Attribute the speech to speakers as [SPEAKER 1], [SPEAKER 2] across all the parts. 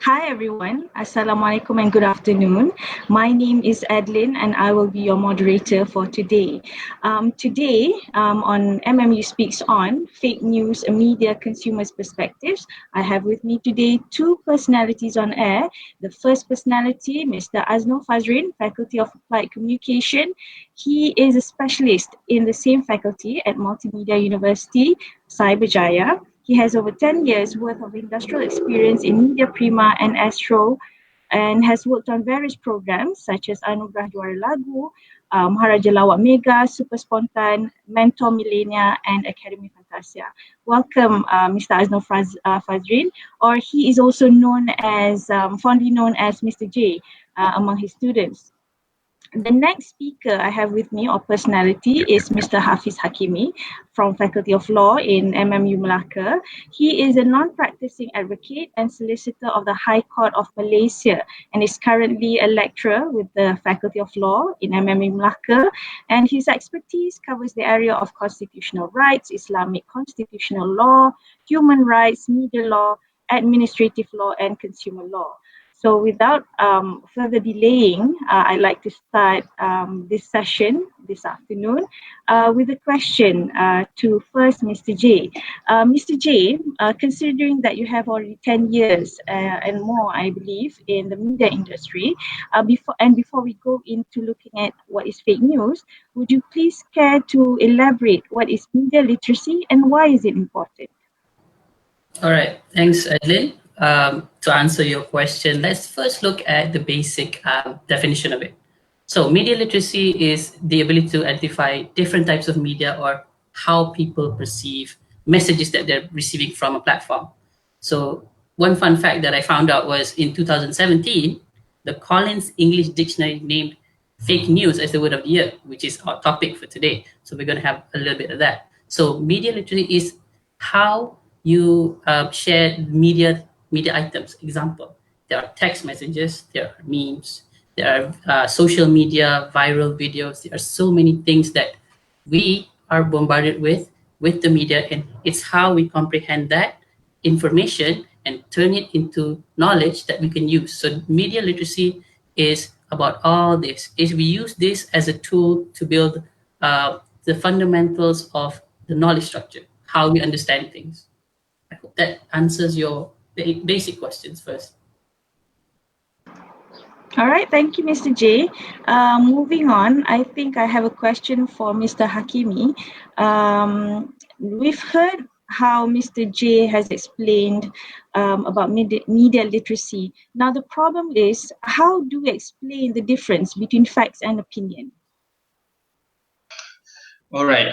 [SPEAKER 1] Hi everyone, Assalamualaikum and good afternoon. My name is Adeline and I will be your moderator for today. On MMU Speaks On, Fake News, Media Consumers Perspectives, I have with me today two personalities on air. The first personality, Mr. Azno Fazrin, Faculty of Applied Communication. He is a specialist in the same faculty at Multimedia University, Cyberjaya. He has over 10 years worth of industrial experience in Media Prima and Astro and has worked on various programs such as Anugerah Juara Lagu, Maharaja Lawak Mega, Super Spontan, Mentor Millennia and Academy Fantasia. Welcome Mr. Azno Fazrin, or he is also fondly known as Mr. J among his students. The next speaker I have with me, or personality, is Mr. Hafiz Akemi from Faculty of Law in MMU Melaka. He is a non-practicing advocate and solicitor of the High Court of Malaysia and is currently a lecturer with the Faculty of Law in MMU Melaka. And his expertise covers the area of constitutional rights, Islamic constitutional law, human rights, media law, administrative law, and consumer law. So without further delaying, I'd like to start this session this afternoon with a question to first Mr. J. Mr. J, considering that you have already 10 years and more, I believe, in the media industry, before we go into looking at what is fake news, would you please care to elaborate what is media literacy and why is it important?
[SPEAKER 2] All right, thanks, Adeline. To answer your question, let's first look at the basic definition of it. So, media literacy is the ability to identify different types of media or how people perceive messages that they're receiving from a platform. So, one fun fact that I found out was in 2017, the Collins English Dictionary named fake news as the word of the year, which is our topic for today. So, we're going to have a little bit of that. So, media literacy is how you share media items. Example, there are text messages, there are memes, there are social media, viral videos. There are so many things that we are bombarded with the media, and it's how we comprehend that information and turn it into knowledge that we can use. So media literacy is about all this. Is we use this as a tool to build the fundamentals of the knowledge structure, how we understand things. I hope that answers your basic questions first.
[SPEAKER 1] All right, thank you, Mr. J. Moving on, I think I have a question for Mr. Hakimi. We've heard how Mr. J has explained about media literacy. Now, the problem is, how do we explain the difference between facts and opinion?
[SPEAKER 3] All right.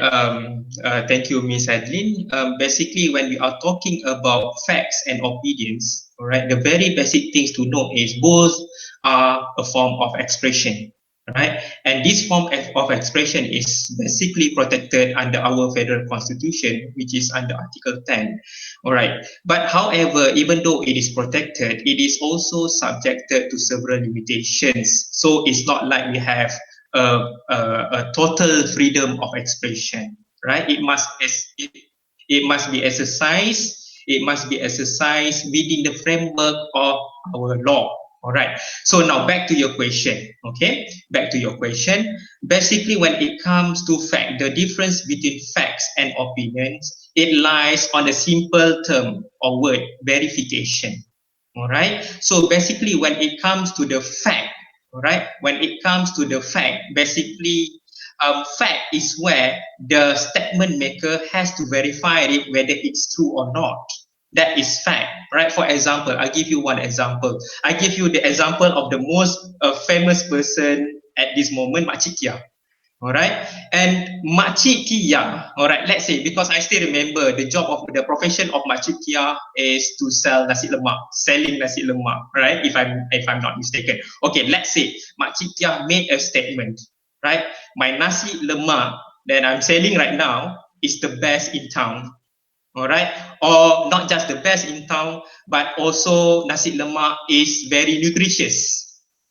[SPEAKER 3] Thank you, Ms. Adeline. Basically, when we are talking about facts and opinions, all right, the very basic things to know is both are a form of expression, right? And this form of expression is basically protected under our federal constitution, which is under Article 10. All right. But however, even though it is protected, it is also subjected to several limitations. So it's not like we have a total freedom of expression, right? It must be exercised. It must be exercised within the framework of our law. All right. So now back to your question. Okay. Back to your question. Basically, when it comes to fact, the difference between facts and opinions, it lies on a simple term or word, verification. All right. So basically, when it comes to the fact, all right, when it comes to the fact, basically, fact is where the statement maker has to verify it whether it's true or not. That is fact, right? For example, I'll give you one example. I give you the example of the most famous person at this moment, Makcik Kia. All right, and Makcik Kia, all right, let's say, because I still remember the profession of Makcik Kia is to sell nasi lemak, selling nasi lemak, right? If I'm not mistaken. Okay, let's say Makcik Kia made a statement, right? My nasi lemak that I'm selling right now is the best in town, all right? Or not just the best in town, but also nasi lemak is very nutritious.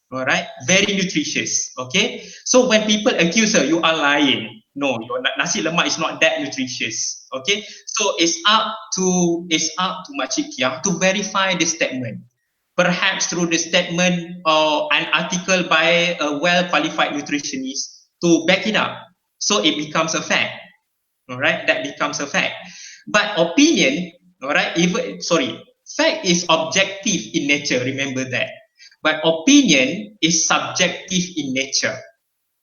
[SPEAKER 3] All right, very nutritious. Okay, so when people accuse her, you are lying. No, your nasi lemak is not that nutritious. Okay, so it's up to Makcik Kia to verify the statement. perhaps through the statement or an article by a well-qualified nutritionist to back it up. So it becomes a fact. All right, that becomes a fact. But opinion, all right, fact is objective in nature, remember that. But opinion is subjective in nature.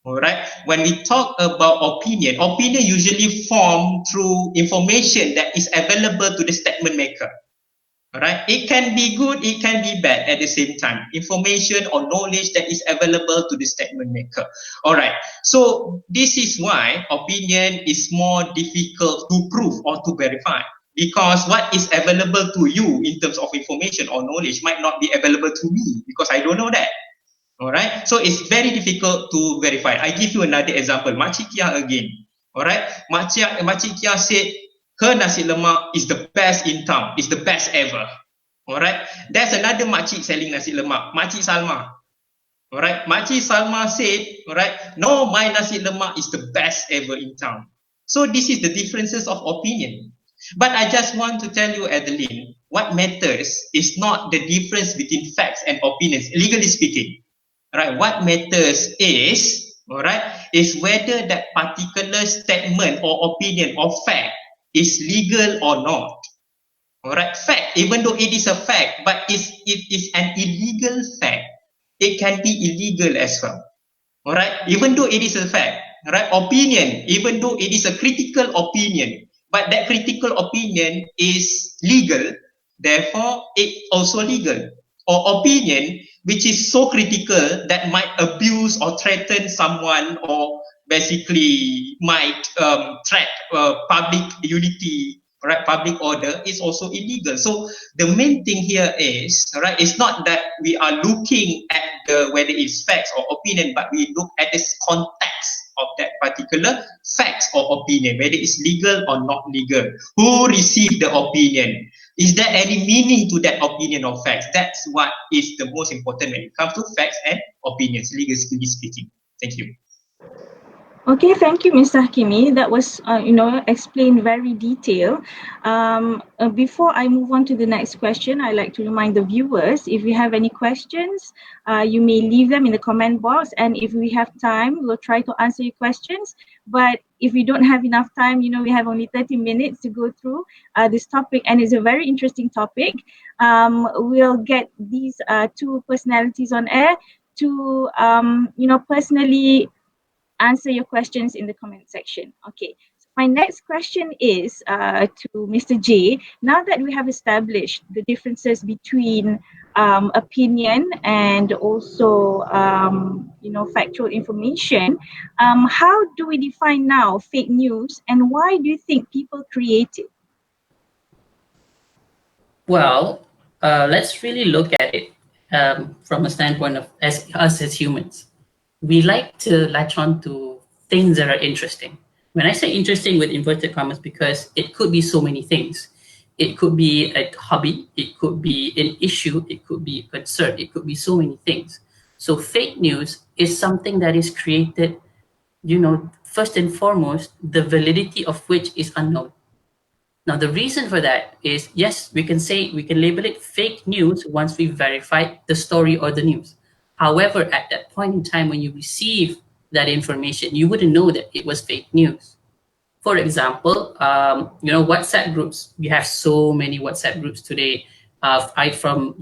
[SPEAKER 3] All right, when we talk about opinion usually formed through information that is available to the statement maker. All right, it can be good, it can be bad at the same time. Information or knowledge that is available to the statement maker. All right, so this is why opinion is more difficult to prove or to verify, because what is available to you in terms of information or knowledge might not be available to me because I don't know that. All right, so it's very difficult to verify. I give you another example. Makcik Kia again. All right, Makcik Kia said her nasi lemak is the best in town, is the best ever. All right, there's another makcik selling nasi lemak, Makcik Salma. All right, Makcik Salma said, all right, no, my nasi lemak is the best ever in town. So this is the differences of opinion. But I just want to tell you, Adeline, what matters is not the difference between facts and opinions, legally speaking. All right, what matters is, all right, is whether that particular statement or opinion or fact is legal or not. All right, fact, even though it is a fact, but it is an illegal fact, it can be illegal as well. All right, even though it is a fact, all right, opinion, even though it is a critical opinion, but that critical opinion is legal, therefore it also legal. Or opinion which is so critical that might abuse or threaten someone, or basically might threat public unity, right, public order, is also illegal. So the main thing here is, right, it's not that we are looking at the whether it's facts or opinion, but we look at this context of that particular facts or opinion, whether it's legal or not legal. Who received the opinion? Is there any meaning to that opinion or facts? That's what is the most important when it comes to facts and opinions, legally speaking. Thank you.
[SPEAKER 1] Okay, thank you, Mr. Hakimi. That was, explained very detailed. Before I move on to the next question, I'd like to remind the viewers, if you have any questions, you may leave them in the comment box. And if we have time, we'll try to answer your questions. But if we don't have enough time, we have only 30 minutes to go through this topic. And it's a very interesting topic. We'll get these two personalities on air to, personally answer your questions in the comment section. Okay, so my next question is to Mr. J. Now that we have established the differences between opinion and also, factual information, how do we define now fake news, and why do you think people create it?
[SPEAKER 2] Well, let's really look at it from a standpoint of us as humans. We like to latch on to things that are interesting. When I say interesting with inverted commas, because it could be so many things. It could be a hobby, it could be an issue, it could be a concern, it could be so many things. So fake news is something that is created, first and foremost, the validity of which is unknown. Now, the reason for that is, yes, we can label it fake news once we verified the story or the news. However, at that point in time when you receive that information, you wouldn't know that it was fake news. For example, WhatsApp groups. We have so many WhatsApp groups today, from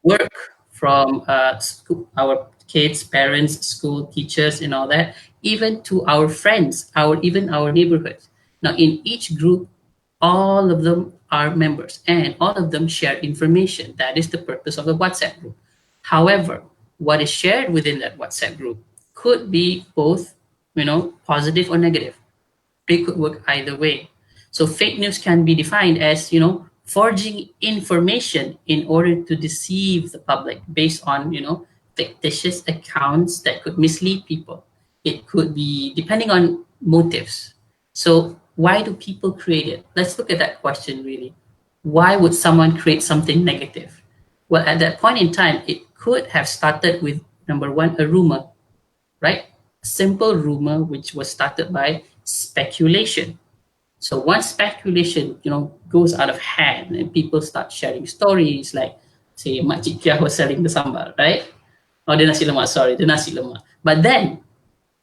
[SPEAKER 2] work, from school, our kids, parents, school teachers, and all that, even to our friends, even our neighborhoods. Now, in each group, all of them are members and all of them share information. That is the purpose of a WhatsApp group. However, what is shared within that WhatsApp group could be both, positive or negative. It could work either way. So fake news can be defined as, forging information in order to deceive the public based on, fictitious accounts that could mislead people. It could be depending on motives. So why do people create it? Let's look at that question really. Why would someone create something negative? Well, at that point in time, it could have started with number one, a rumor, right? A simple rumor which was started by speculation. So once speculation, goes out of hand and people start sharing stories like, say Makcik Kia was selling the sambal, right? Or the nasi lemak, sorry, the nasi lemak. But then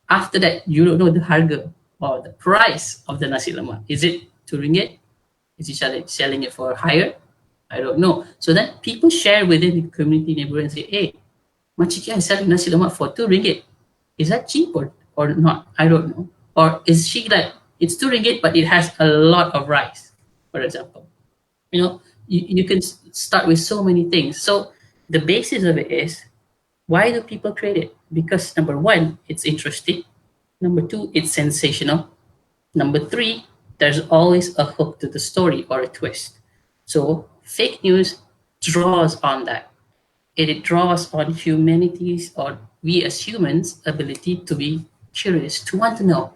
[SPEAKER 2] after that, you don't know the harga or the price of the nasi lemak. Is it 2 ringgit? Is he selling it for higher? I don't know. So then people share within the community neighborhood and say, hey, Makcik Kia is selling nasi lemak for 2 ringgit. Is that cheap or not? I don't know. Or is she like, it's 2 ringgit, but it has a lot of rice, for example. You know, you can start with so many things. So the basis of it is, why do people create it? Because number one, it's interesting. Number two, it's sensational. Number three, there's always a hook to the story or a twist. So fake news draws on that. It draws on humanity's, or we as humans' ability to be curious, to want to know,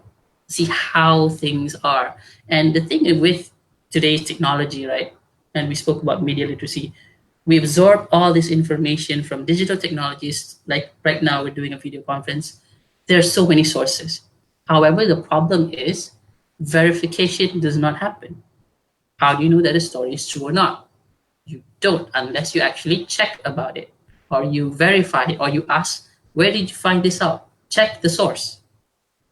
[SPEAKER 2] see how things are. And the thing with today's technology, right? And we spoke about media literacy. We absorb all this information from digital technologies. Like right now, we're doing a video conference. There are so many sources. However, the problem is verification does not happen. How do you know that a story is true or not? You don't, unless you actually check about it, or you verify, or you ask, where did you find this out? Check the source.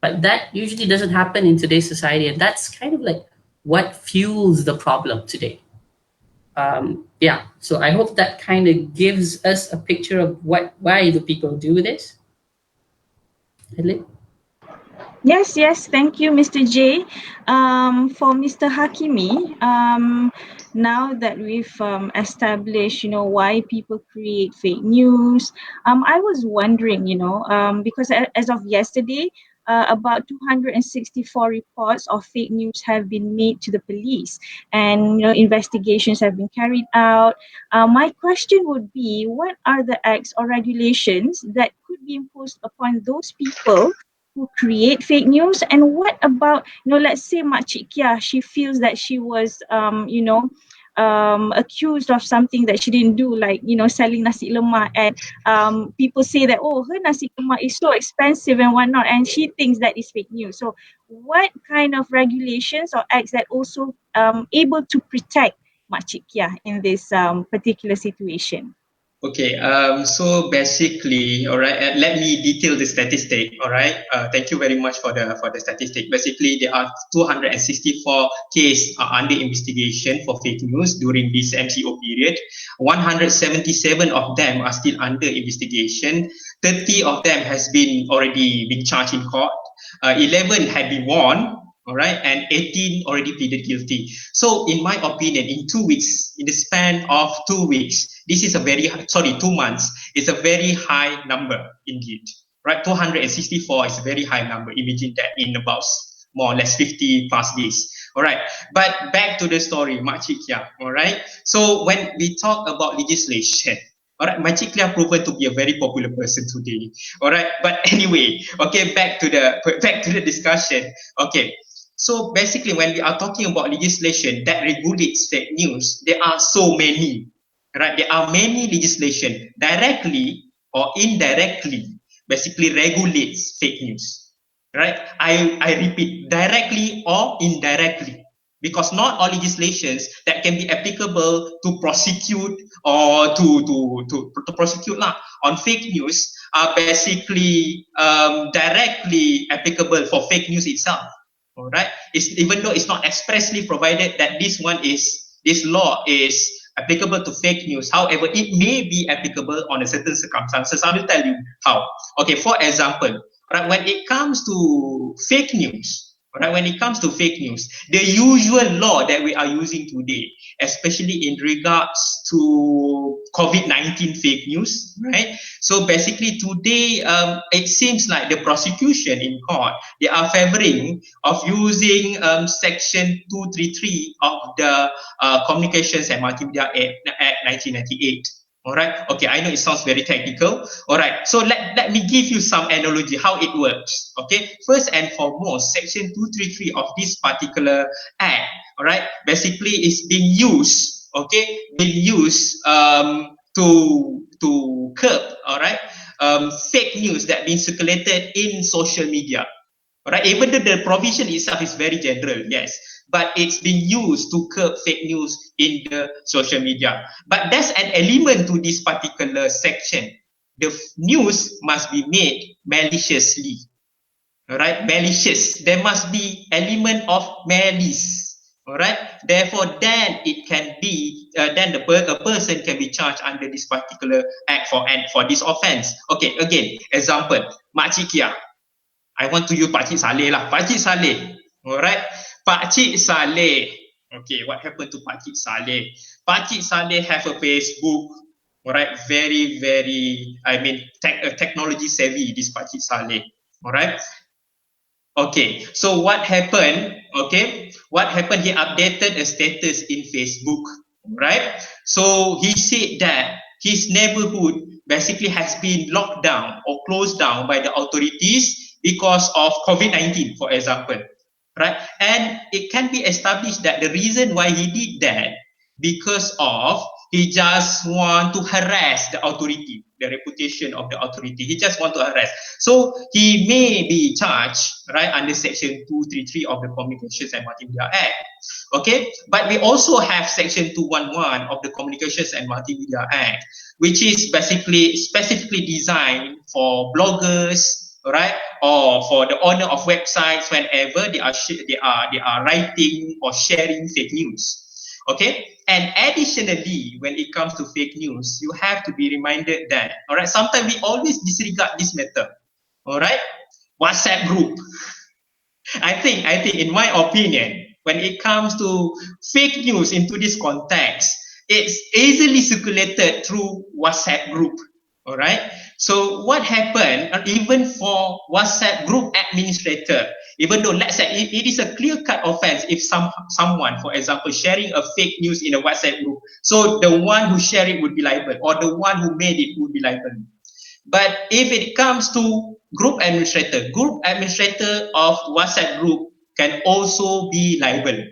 [SPEAKER 2] But that usually doesn't happen in today's society, and that's kind of like what fuels the problem today. Yeah, so I hope that kind of gives us a picture of why do people do this. Adlin?
[SPEAKER 1] Yes, thank you, Mr. J. For Mr. Hakimi, now that we've established, why people create fake news, I was wondering, because as of yesterday, about 264 reports of fake news have been made to the police, and investigations have been carried out. My question would be, what are the acts or regulations that could be imposed upon those people who create fake news? And what about, let's say Makcik Kia, she feels that she was accused of something that she didn't do, like selling nasi lemak, and people say that, oh, her nasi lemak is so expensive and whatnot, and she thinks that is fake news. So what kind of regulations or acts that also able to protect Makcik Kia in this particular situation?
[SPEAKER 3] Okay, so basically, all right, let me detail the statistic, all right. Thank you very much for the statistic. Basically, there are 264 cases under investigation for fake news during this MCO period. 177 of them are still under investigation. 30 of them has been already been charged in court. 11 had been warned. All right, and 18 already pleaded guilty. So, in my opinion, in 2 weeks, in the span of 2 weeks, this is a 2 months, it's a very high number indeed. Right, 264 is a very high number. Imagine that in about more or less 50 plus days. All right, but back to the story, Makcik Kia. All right, so when we talk about legislation, all right, Makcik Kia proven to be a very popular person today. All right, but anyway, okay, back to the discussion. Okay, so basically, when we are talking about legislation that regulates fake news, there are so many, right? There are many legislation directly or indirectly, basically regulates fake news, right? I repeat, directly or indirectly, because not all legislations that can be applicable to prosecute or to prosecute on fake news are basically directly applicable for fake news itself. All right, even though it's not expressly provided that this law is applicable to fake news. However, it may be applicable on a certain circumstances. I will tell you how. Okay, for example, right, when it comes to fake news, right, when it comes to fake news, the usual law that we are using today, especially in regards to COVID-19 fake news, right? So basically today, it seems like the prosecution in court, they are favoring of using section 233 of the Communications and Multimedia Act 1998. All right. Okay, I know it sounds very technical. All right. So let me give you some analogy how it works. Okay. First and foremost, section 233 of this particular act, all right, basically is being used, okay, to curb, all right, fake news that being circulated in social media. All right, even though the provision itself is very general, yes. but it's being used to curb fake news in the social media. But there's an element to this particular section. The news must be made maliciously. Alright, malicious. There must be element of malice. Alright, therefore, then it can be then a person can be charged under this particular act for this offence. Okay, again, example, Makcik Kia. I want to use Pakcik Saleh lah. Pakcik Saleh. Alright. Pakcik Saleh. Okay, what happened to Pakcik Saleh? Pakcik Saleh have a Facebook. Alright, very, technology savvy, this Pakcik Saleh. Alright. Okay, so what happened? Okay, what happened? He updated a status in Facebook, right? So he said that his neighborhood basically has been locked down or closed down by the authorities because of COVID-19, for example, right? And it can be established that the reason why he did that because of he just want to harass the authority, the reputation of the authority. He just want to harass. So he may be charged, right, under Section 233 of the Communications and Multimedia Act. Okay, but we also have Section 211 of the Communications and Multimedia Act, which is basically specifically designed for bloggers, right, or for the owner of websites whenever they are writing or sharing fake news. Okay, and additionally, when it comes to fake news, you have to be reminded that, all right, sometimes we always disregard this matter. All right, WhatsApp group. I think, in my opinion, when it comes to fake news into this context, it's easily circulated through WhatsApp group. All right. So what happened? Even for WhatsApp group administrator, even though let's say it is a clear-cut offense if someone, for example, sharing a fake news in a WhatsApp group, so the one who shared it would be liable, or the one who made it would be liable. But if it comes to group administrator of WhatsApp group can also be liable.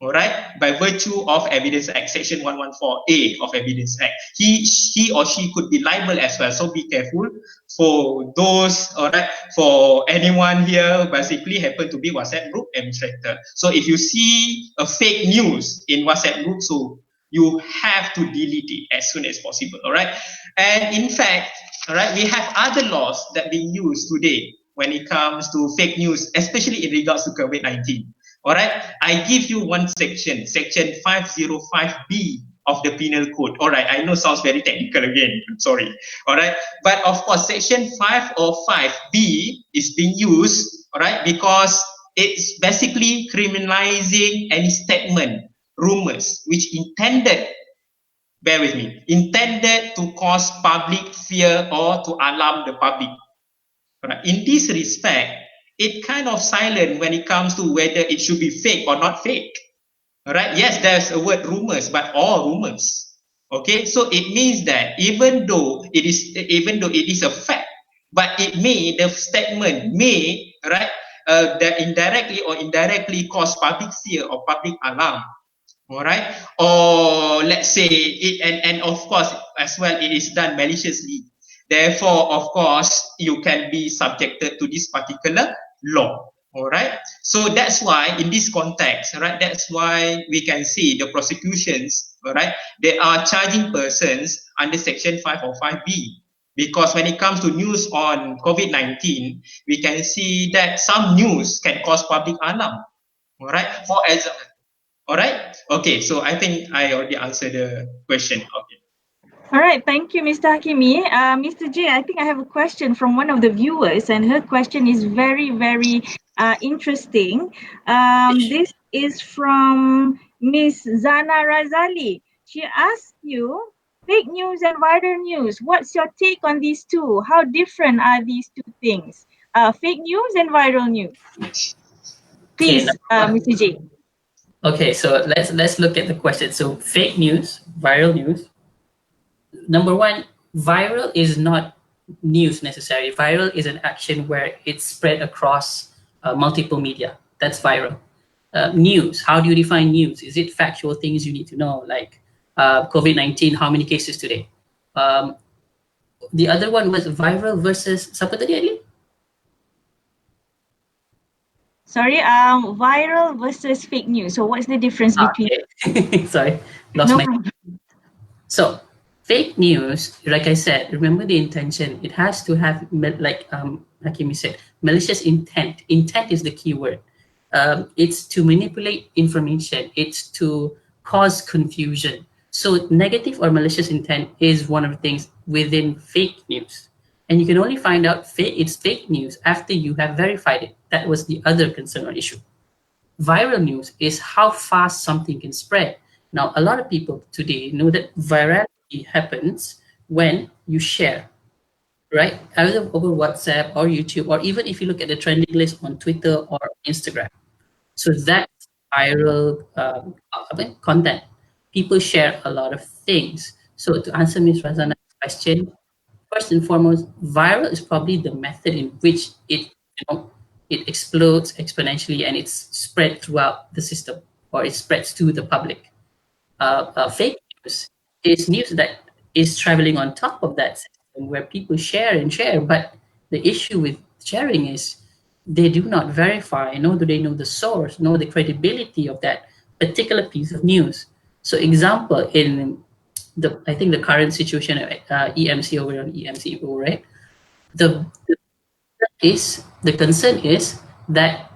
[SPEAKER 3] All right, by virtue of Evidence Act, Section 114A of Evidence Act, he or she could be liable as well. So be careful for those. All right, for anyone here basically happen to be WhatsApp group administrator. So if you see a fake news in WhatsApp group, so you have to delete it as soon as possible. All right, and in fact, all right, we have other laws that being used today when it comes to fake news, especially in regards to COVID-19. All right, I give you one section, Section 505B of the Penal Code. All right, I know sounds very technical again. I'm sorry. All right, but of course, Section 505B is being used, all right, because it's basically criminalizing any statement, rumors, which intended, bear with me, intended to cause public fear or to alarm the public. Right. In this respect, it kind of silent when it comes to whether it should be fake or not fake. All right. Yes, there's a word rumors, but all rumors. Okay. So it means that even though it is a fact, but the statement may, right, that indirectly or indirectly cause public fear or public alarm. All right. Or let's say it, and of course as well, it is done maliciously. Therefore, of course, you can be subjected to this particular law. All right. So that's why in this context, right, that's why we can see the prosecutions, all right, they are charging persons under Section 505B. Because when it comes to news on COVID-19, we can see that some news can cause public alarm. All right. For example, all right. Okay. So I think I already answered the question. Okay.
[SPEAKER 1] All right, thank you, Mr. Hakimi. Mr. J, I think I have a question from one of the viewers, and her question is very, very interesting. This is from Miss Zana Razali. She asked you, fake news and viral news, what's your take on these two? How different are these two things? Fake news and viral news. Please, Mr. J.
[SPEAKER 2] Okay, so let's look at the question. So fake news, viral news. Number one, viral is not news necessarily. Viral is an action where it's spread across multiple media. That's viral. News, how do you define news? Is it factual things you need to know, like COVID-19, how many cases today? The other one was viral versus, siapa tadi, Adli?
[SPEAKER 1] Viral versus fake news. So what's the difference between?
[SPEAKER 2] Okay. Sorry, lost
[SPEAKER 1] No
[SPEAKER 2] my.
[SPEAKER 1] problem.
[SPEAKER 2] So fake news, like I said, remember the intention. It has to have like Hakimi said, malicious intent. Intent is the key word. It's to manipulate information. It's to cause confusion. So negative or malicious intent is one of the things within fake news. And you can only find out it's fake news after you have verified it. That was the other concern or issue. Viral news is how fast something can spread. Now, a lot of people today know that virality happens when you share, right? Either over WhatsApp or YouTube, or even if you look at the trending list on Twitter or Instagram. So that's viral content. People share a lot of things. So to answer Ms. Razana's question, first and foremost, viral is probably the method in which it explodes exponentially and it's spread throughout the system or it spreads to the public. Fake news is news that is traveling on top of that system where people share and share. But the issue with sharing is they do not verify, nor do they know the source, nor the credibility of that particular piece of news. So, example in I think the current situation at EMC over on EMCO, right? The concern is that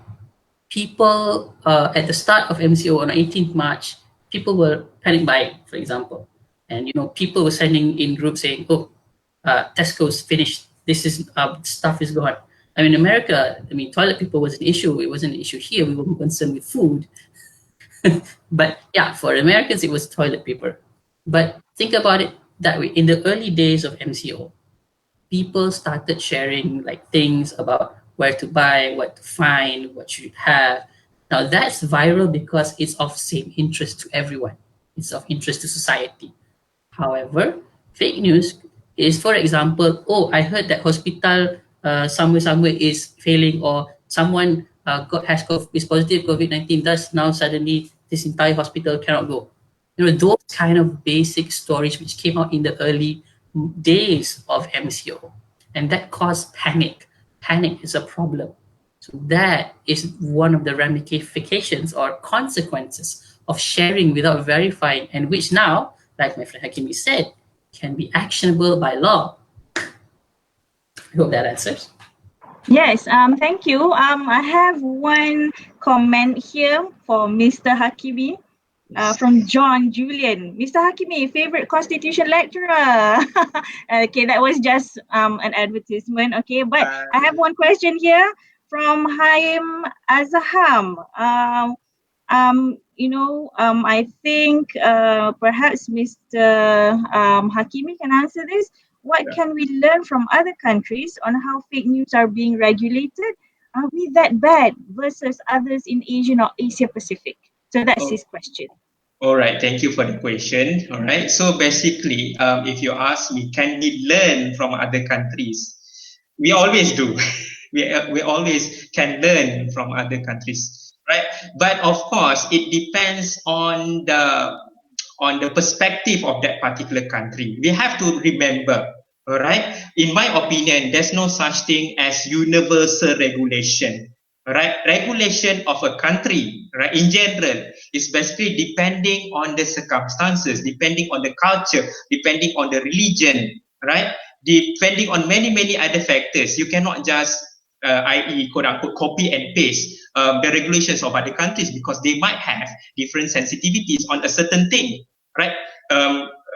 [SPEAKER 2] people at the start of MCO on 18th March, people were panic buying, for example, and people were sending in groups saying, "Oh, Tesco's finished. This is stuff is gone." I mean, America. I mean, toilet paper was an issue. It wasn't an issue here. We were more concerned with food, but yeah, for Americans, it was toilet paper. But think about it that way. In the early days of MCO, people started sharing like things about where to buy, what to find, what you should have. Now that's viral because it's of same interest to everyone. It's of interest to society. However, fake news is, for example, oh, I heard that hospital somewhere is failing, or someone is positive COVID-19. Thus now suddenly this entire hospital cannot go. Those kind of basic stories which came out in the early days of MCO, and that caused panic. Panic is a problem. So that is one of the ramifications or consequences of sharing without verifying, and which now, like my friend Hakimi said, can be actionable by law. I hope that answers.
[SPEAKER 1] Yes, thank you. I have one comment here for Mr. Hakimi. From John Julian. Mr. Hakimi, favorite constitution lecturer. Okay, that was just an advertisement. Okay, but I have one question here from Haim Azaham. I think perhaps Mr. Hakimi can answer this. What can we learn from other countries on how fake news are being regulated? Are we that bad versus others in Asia or Asia Pacific? So that's his question.
[SPEAKER 3] All right, thank you for the question. All right, so basically, if you ask me, can we learn from other countries? We always do. we always can learn from other countries, right? But of course, it depends on the perspective of that particular country. We have to remember, all right? In my opinion, there's no such thing as universal regulation. Right, regulation of a country, right, in general, is basically depending on the circumstances, depending on the culture, depending on the religion, right, depending on many other factors. You cannot just, i.e., quote unquote, copy and paste the regulations of other countries, because they might have different sensitivities on a certain thing, right,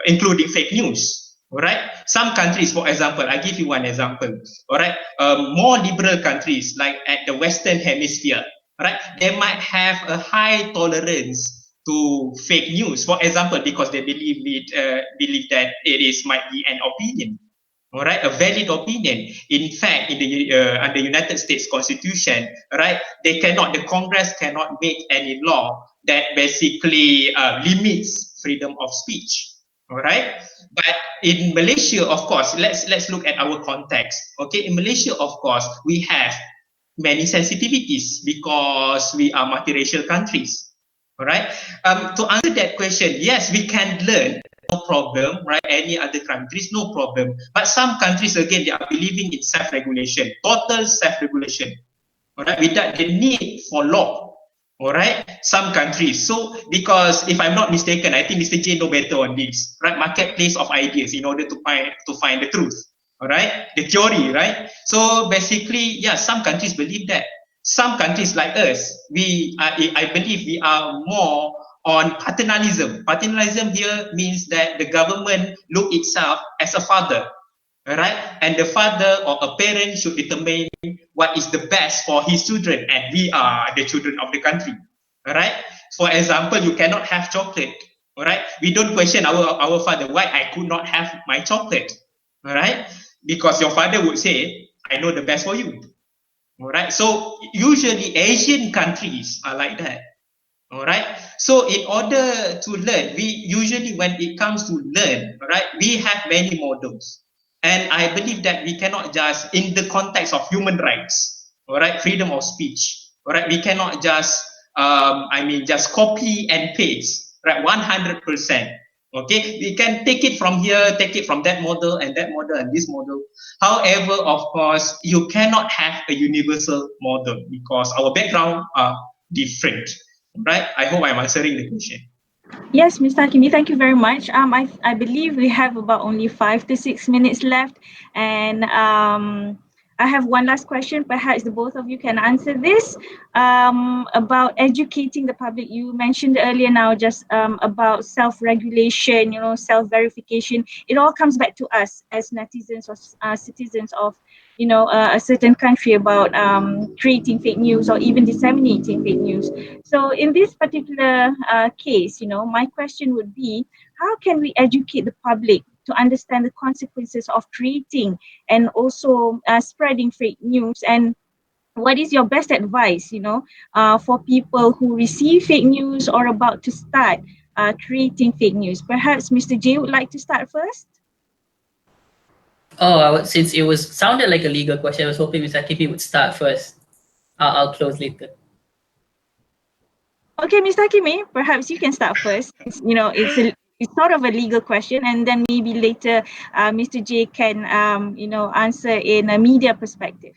[SPEAKER 3] including fake news. All right, some countries, for example, I give you one example. All right, more liberal countries like at the Western Hemisphere, right, they might have a high tolerance to fake news. For example, because they believe that it might be an opinion. All right, a valid opinion. In fact, in the under United States Constitution, right, the Congress cannot make any law that basically limits freedom of speech. All right, but in Malaysia, of course, let's look at our context. Okay, in Malaysia, of course, we have many sensitivities because we are multiracial countries. All right. To answer that question, yes, we can learn, no problem, right? Any other countries, no problem. But some countries, again, they are believing in self-regulation, total self-regulation. all right, without the need for law. All right, some countries. So, because if I'm not mistaken, I think Mr. J know better on this, right? Marketplace of ideas in order to find the truth. All right, the theory, right? So basically, yeah, some countries believe that. Some countries like us, I believe we are more on paternalism. Paternalism here means that the government look itself as a father, all right, and the father or a parent should determine what is the best for his children, and we are the children of the country. All right, for example, you cannot have chocolate. All right, we don't question our father why I could not have my chocolate. All right, because your father would say, I know the best for you. All right, so usually Asian countries are like that. All right, so in order to learn, we usually, when it comes to learn, all right, we have many models, and I believe that we cannot just, in the context of human rights, all right, freedom of speech, all right, we cannot just just copy and paste, right, 100%. Okay, we can take it from here, take it from that model and this model. However, of course, you cannot have a universal model because our background are different. Right? I hope I'm answering the question.
[SPEAKER 1] Yes, Mr. Akemi, thank you very much. I believe we have about only 5 to 6 minutes left, and I have one last question. Perhaps the both of you can answer this about educating the public. You mentioned earlier now just about self-regulation, self-verification. It all comes back to us as netizens or citizens of a certain country about creating fake news or even disseminating fake news. So in this particular case, my question would be, how can we educate the public to understand the consequences of creating and also spreading fake news? And what is your best advice, for people who receive fake news or about to start creating fake news? Perhaps Mr. J would like to start first.
[SPEAKER 2] Oh, since it was sounded like a legal question, I was hoping Mr. Kipi would start first. I'll close later.
[SPEAKER 1] Okay, Mr. Akemi, perhaps you can start first. It's sort of a legal question, and then maybe later Mr. J can answer in a media perspective.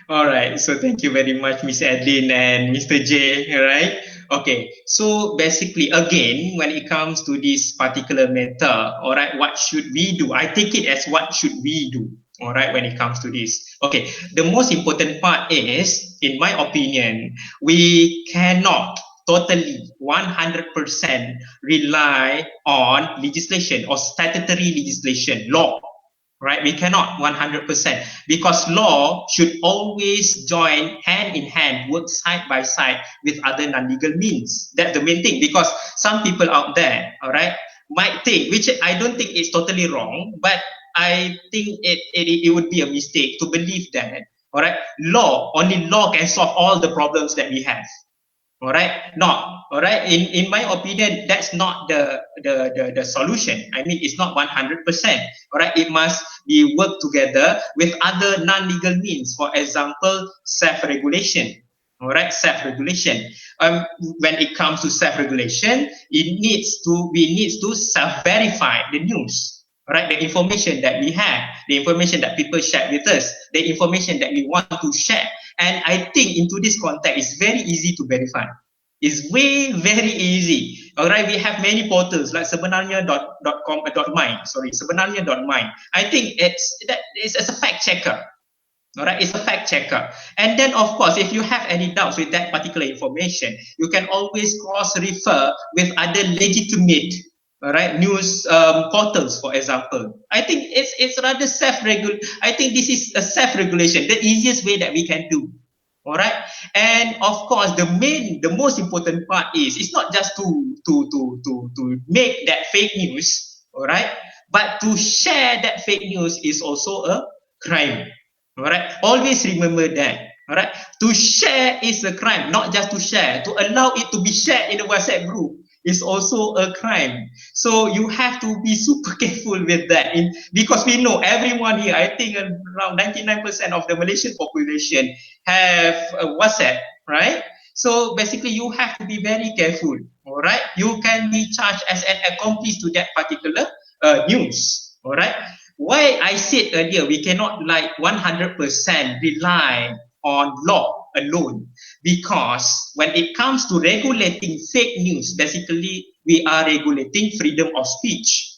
[SPEAKER 3] All right. So thank you very much, Miss Adeline and Mr. J. All right. Okay. So basically, again, when it comes to this particular matter, all right, what should we do? I take it as what should we do? All right, when it comes to this. Okay. The most important part is, in my opinion, we cannot totally 100% rely on legislation or statutory legislation, law. Right, we cannot 100% because law should always join hand in hand, work side by side with other non-legal means. That's the main thing, because some people out there, all right, might think, which I don't think is totally wrong, but I think it would be a mistake to believe that, all right, only law can solve all the problems that we have. All right, not all right. In my opinion, that's not the solution. I mean, it's not 100%. All right, it must be worked together with other non-legal means. For example, self-regulation. All right, self-regulation. When it comes to self-regulation, we need to self-verify the news. All right, the information that we have, the information that people share with us, the information that we want to share. And I think into this context, it's very easy to verify. It's very easy. All right, we have many portals like sebenarnya.my. I think it's a fact checker. All right, it's a fact checker. And then, of course, if you have any doubts with that particular information, you can always cross-refer with other legitimate, all right, news portals, for example. I think it's rather I think this is a self-regulation, the easiest way that we can do. All right, and of course, the most important part is it's not just to make that fake news, all right, but to share that fake news is also a crime. All right, always remember that. All right, to share is a crime, not just to share. To allow it to be shared in a WhatsApp group is also a crime. So you have to be super careful with that, because we know everyone here, I think around 99% of the Malaysian population have a WhatsApp, right? So basically, you have to be very careful. All right, you can be charged as an accomplice to that particular news. All right. Why I said earlier we cannot 100% rely on law. alone, because when it comes to regulating fake news, basically we are regulating freedom of speech.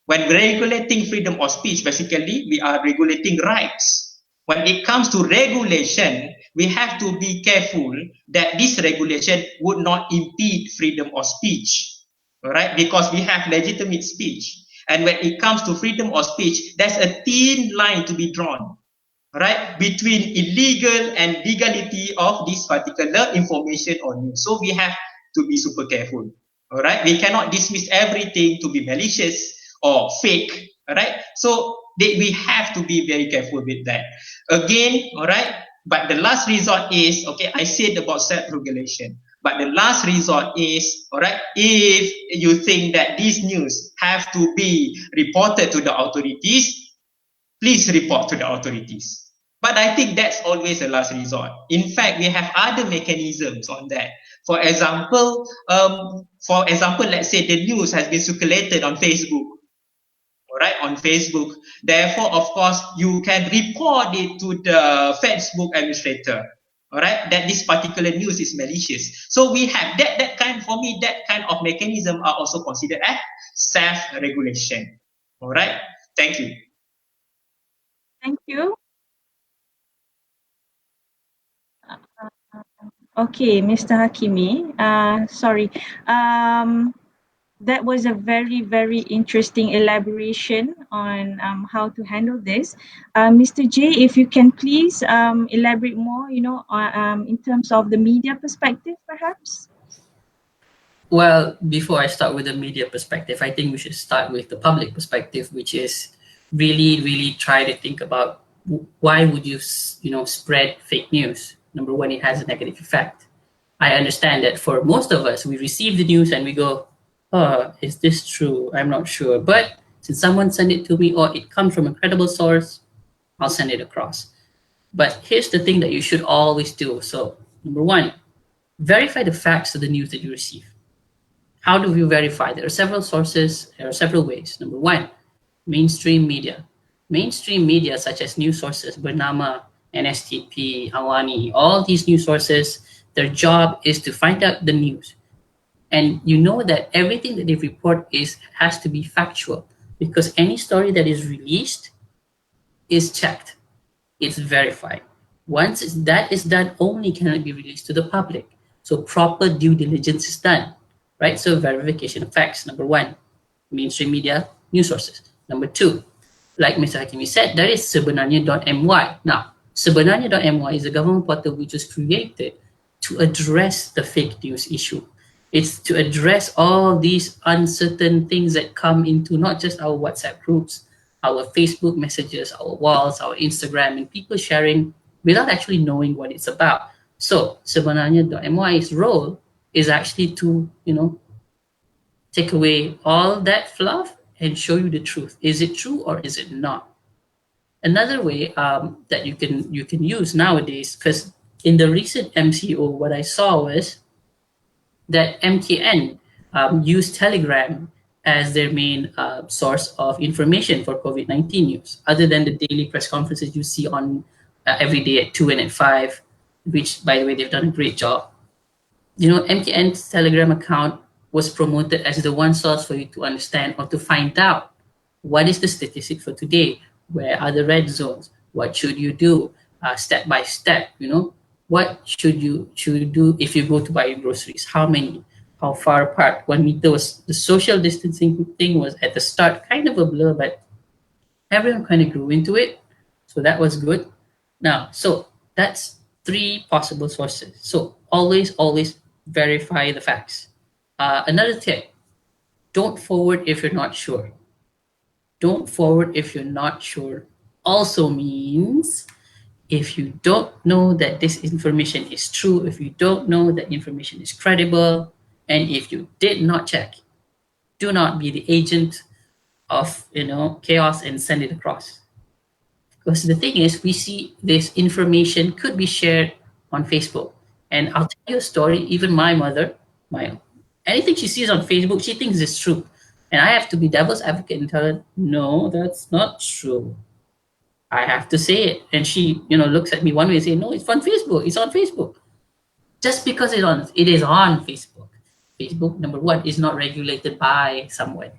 [SPEAKER 3] When regulating freedom of speech, basically we are regulating rights. When it comes to regulation, we have to be careful that this regulation would not impede freedom of speech, all right? Because we have legitimate speech. And when it comes to freedom of speech, there's a thin line to be drawn, right, between illegal and legality of this particular information or news. So we have to be super careful. All right, we cannot dismiss everything to be malicious or fake. All right, so we have to be very careful with that. Again, all right, but the last resort is, okay, I said about self-regulation. But the last resort is, all right, if you think that these news have to be reported to the authorities, please report to the authorities. But I think that's always a last resort. In fact, we have other mechanisms on that. For example, let's say the news has been circulated on Facebook, all right, on Facebook. Therefore, of course, you can report it to the Facebook administrator, all right, that this particular news is malicious. So we have that kind, for me, that kind of mechanism are also considered as self-regulation. All right, thank you.
[SPEAKER 1] Thank you. Okay, Mr. Hakimi. Sorry. That was a very, very interesting elaboration on how to handle this. Mr. J, if you can please elaborate more, in terms of the media perspective, perhaps.
[SPEAKER 2] Well, before I start with the media perspective, I think we should start with the public perspective, which is really try to think about why would you spread fake news. Number one, it has a negative effect. I understand that for most of us, we receive the news and we go, "Oh, is this true? I'm not sure." But since someone sent it to me or it comes from a credible source, I'll send it across. But here's the thing that you should always do. So, number one, verify the facts of the news that you receive. How do you verify? There are several sources, there are several ways. Number one, mainstream media. Mainstream media such as news sources, Bernama, NSTP, Awani, all these news sources, their job is to find out the news. And you know that everything that they report has to be factual, because any story that is released is checked, it's verified. Once that is done, only can it be released to the public. So proper due diligence is done, right? So verification of facts, number one, mainstream media, news sources. Number two, like Mr. Hakimi said, there is sebenarnya.my. Now, sebenarnya.my is a government portal which was created to address the fake news issue. It's to address all these uncertain things that come into not just our WhatsApp groups, our Facebook messages, our walls, our Instagram, and people sharing without actually knowing what it's about. So sebenarnya.my's role is actually to, take away all that fluff and show you the truth. Is it true or is it not? Another way that you can use nowadays, because in the recent MCO, what I saw was that MTN used Telegram as their main source of information for COVID-19 news, other than the daily press conferences you see on every day at 2 and at 5, which, by the way, they've done a great job. MTN's Telegram account was promoted as the one source for you to understand or to find out what is the statistic for today, where are the red zones, what should you do, step by step. What should you do if you go to buy your groceries? How many? How far apart? 1 meter was the social distancing thing was at the start kind of a blur, but everyone kind of grew into it, so that was good. Now, so that's 3 possible sources. So always verify the facts. Another tip: don't forward if you're not sure. Don't forward if you're not sure also means if you don't know that this information is true, if you don't know that information is credible, and if you did not check, do not be the agent of chaos and send it across. Because the thing is, we see this information could be shared on Facebook. And I'll tell you a story, even my mother, anything she sees on Facebook, she thinks is true. And I have to be devil's advocate and tell her, no, that's not true. I have to say it. And she, looks at me one way and say, no, it's on Facebook. It's on Facebook. Just because it is on Facebook. Facebook, number one, is not regulated by someone.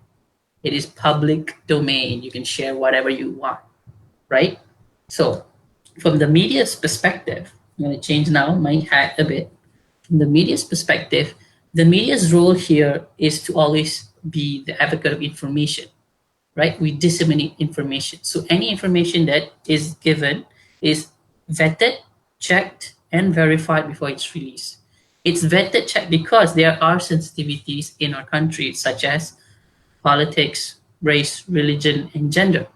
[SPEAKER 2] It is public domain. You can share whatever you want, right? So from the media's perspective, I'm going to change now my hat a bit. From the media's perspective, the media's role here is to always be the advocate of information, right? We disseminate information. So any information that is given is vetted, checked, and verified before it's released. It's vetted, checked because there are sensitivities in our country, such as politics, race, religion, and gender.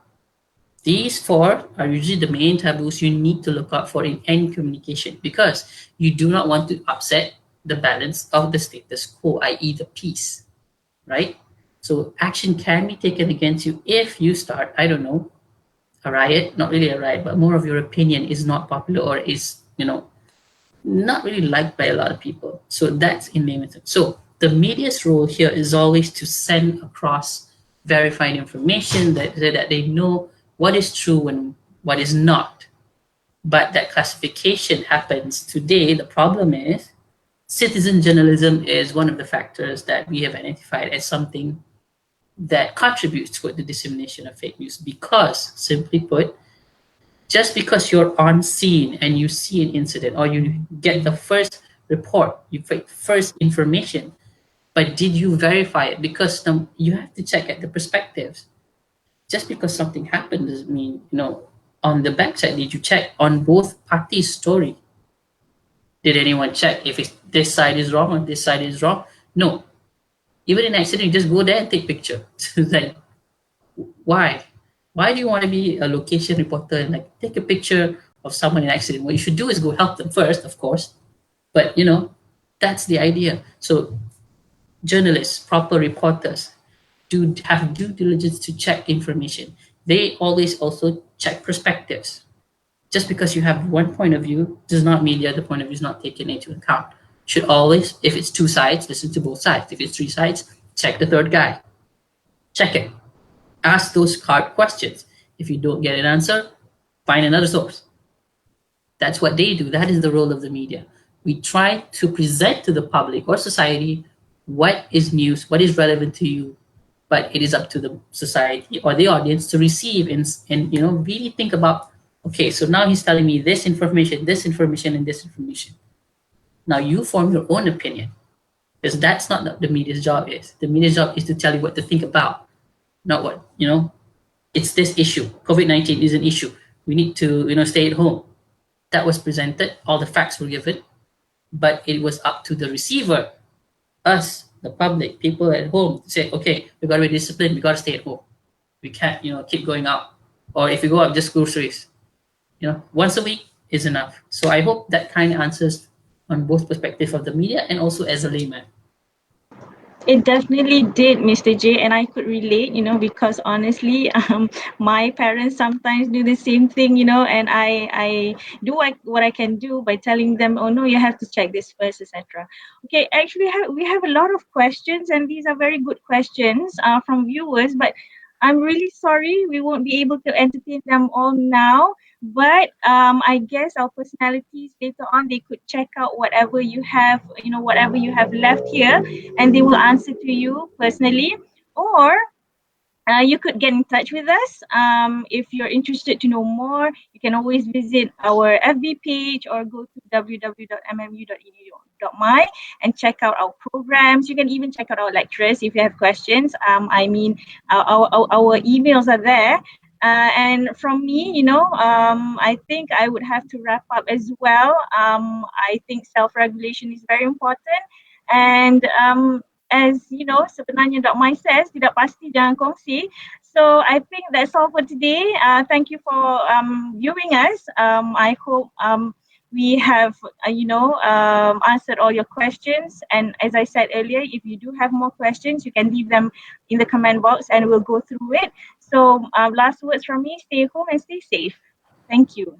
[SPEAKER 2] These four are usually the main taboos you need to look out for in any communication because you do not want to upset the balance of the status quo, i.e., the peace, right? So action can be taken against you if you start, I don't know, a riot, not really a riot, but more of your opinion is not popular or is, not really liked by a lot of people. So that's in layman's. So the media's role here is always to send across verified information that they know what is true and what is not. But that classification happens today. The problem is citizen journalism is one of the factors that we have identified as something that contributes to the dissemination of fake news because, simply put, just because you're on scene and you see an incident or you get the first report, you get first information, but did you verify it? Because you have to check at the perspectives. Just because something happened doesn't mean, on the backside, did you check on both parties' story? Did anyone check if this side is wrong or this side is wrong? No. Even in an accident, you just go there and take picture. Like, why? Why do you want to be a location reporter and take a picture of someone in an accident? What you should do is go help them first, of course. But that's the idea. So journalists, proper reporters, do have due diligence to check information. They always also check perspectives. Just because you have one point of view does not mean the other point of view is not taken into account. Should always, if it's two sides, listen to both sides. If it's three sides, check the third guy. Check it. Ask those hard questions. If you don't get an answer, find another source. That's what they do. That is the role of the media. We try to present to the public or society what is news, what is relevant to you, but it is up to the society or the audience to receive and really think about, okay, so now he's telling me this information, and this information. Now you form your own opinion because that's not what the media's job is. The media's job is to tell you what to think about, not what, it's this issue. COVID-19 is an issue. We need to, stay at home. That was presented. All the facts were given, but it was up to the receiver, us, the public, people at home, to say, okay, we got to be disciplined. We got to stay at home. We can't, keep going out. Or if you go out, just groceries. Once a week is enough. So I hope that kind of answers on both perspective of the media and also as a layman.
[SPEAKER 1] It definitely did, Mr. J, and I could relate, because honestly, my parents sometimes do the same thing, and I do what I can do by telling them, oh no, you have to check this first, etc. Okay, actually, we have a lot of questions, and these are very good questions from viewers, but I'm really sorry we won't be able to entertain them all now. But I guess our personalities later on, they could check out whatever you have, whatever you have left here, and they will answer to you personally. Or you could get in touch with us. If you're interested to know more, you can always visit our FB page or go to www.mmu.edu.my and check out our programs. You can even check out our lecturers if you have questions. Our emails are there. And from me, I think I would have to wrap up as well. I think self-regulation is very important. And as sebenarnya Dr. Mai says, tidak pasti jangan kongsi. So I think that's all for today. Thank you for viewing us. I hope we have answered all your questions. And as I said earlier, if you do have more questions, you can leave them in the comment box and we'll go through it. So last words from me, stay home and stay safe. Thank you.